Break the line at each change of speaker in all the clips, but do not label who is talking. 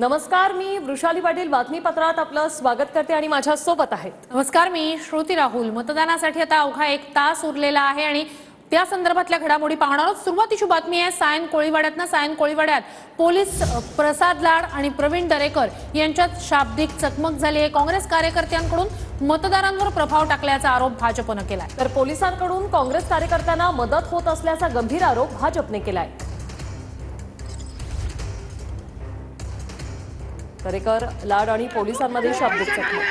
नमस्कार, मी वृषाली पाटील बातमीपत्रात आपलं स्वागत करते आणि माझ्या सोबत आहेत.
नमस्कार, मी श्रुती राहुल. मतदानासाठी आता अवघा 1 तास उरलेला आहे आणि त्या संदर्भातल्या घडामोडी पाहणार आहोत. सुरुवातीची बातमी आहे सायन कोळीवाड्यातनं. सायन कोळीवाड्यात पोलीस प्रसाद लाड आणि प्रवीण दरेकर यांच्यात शाब्दिक चकमक झाली आहे. काँग्रेस कार्यकर्त्यांकडून मतदारांवर प्रभाव टाकल्याचा आरोप भाजपनं केलाय.
तर पोलिसांकडून काँग्रेस कार्यकर्त्यांना मदत होत असल्याचा गंभीर आरोप भाजपने केलाय. दरेकर लाड आणि पोलिसांमध्ये शाब्दिक चकमक.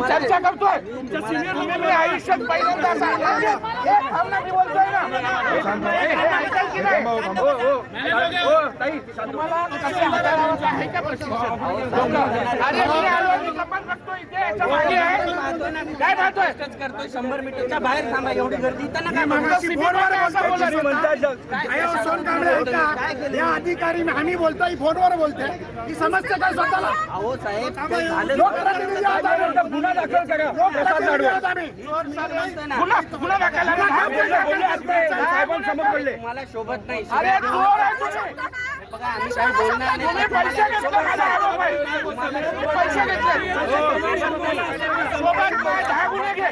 चर्चा करतोय तुमच्या सिनियर आयुष्यात पहिल्यांदा काय पाहतोय
100 मीटरच्या बाहेर थांबा. एवढी गर्दी
या अधिकारी आम्ही बोलतोय फोनवर बोलते ही समस्या काय स्वतःला.
अहो साहेब,
गुन्हा दाखल करा. गुन्हा साहेबांसमोर बोलले
मला शोभत नाही.
अरे
बघा, आम्ही काय बोलणार नाही.
पैसे घेतले 10 गुन्हे घे.